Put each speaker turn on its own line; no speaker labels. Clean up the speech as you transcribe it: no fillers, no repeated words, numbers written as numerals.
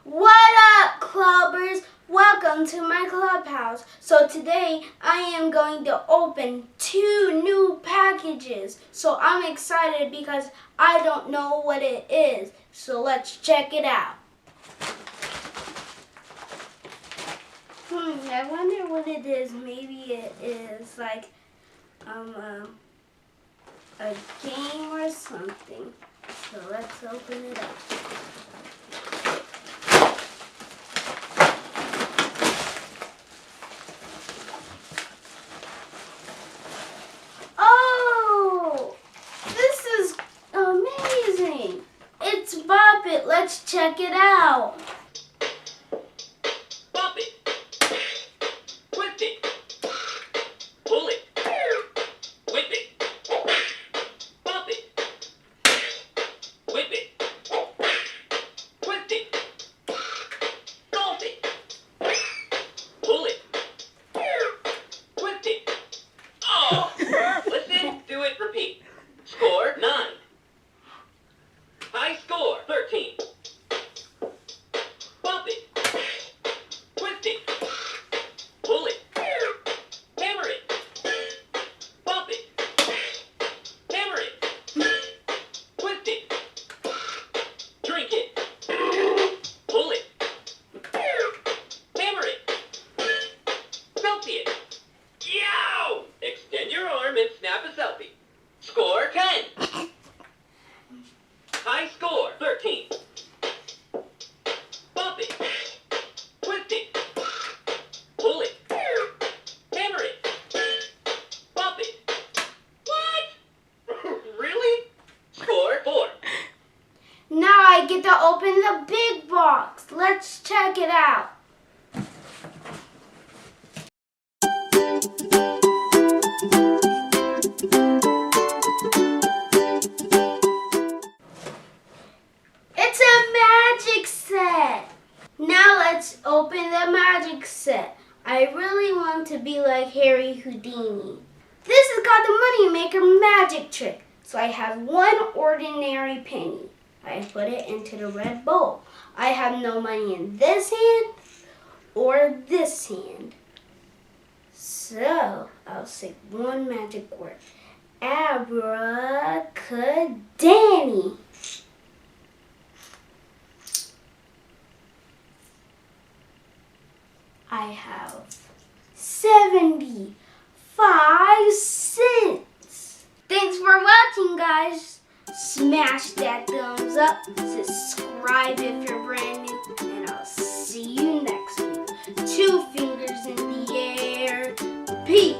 What up, clubbers? Welcome to my clubhouse. So today I am going to open 2 new packages. So I'm excited because I don't know what it is. So let's check it out. I wonder what it is. Maybe it is like a game or something. So let's open it up. Oh, this is amazing. It's Bop It. Let's check it out.
Bop it. Twist it. Pull it. Whip it. Bop it. Whip it. Twist it. Golf it. Pull it. Twist it. Oh! Listen, do it, repeat. Score 9. High score 13. Bop it. Twist it. Pull it. Hammer it. Bop it. Hammer it. Twist it. Drink it. Pull it. Hammer it. Selfie it. Yow! Extend your arm and snap a selfie. Score 10. High score 13. Bop it. Twist it. Pull it. Hammer it. Bop it. What? Really? Score 4.
Now I get to open the big box. Let's check it out. It's a magic set. Now let's open the magic set. I really want to be like Harry Houdini. This is called the Money Maker magic trick. So I have 1 ordinary penny. I put it into the red bowl. I have no money in this hand or this hand. So I'll say 1 magic word. Abracadabra. I have 75 cents. Thanks for watching, guys. Smash that thumbs up, subscribe if you're brand new, and I'll see you next week. 2 fingers in the air. Peace.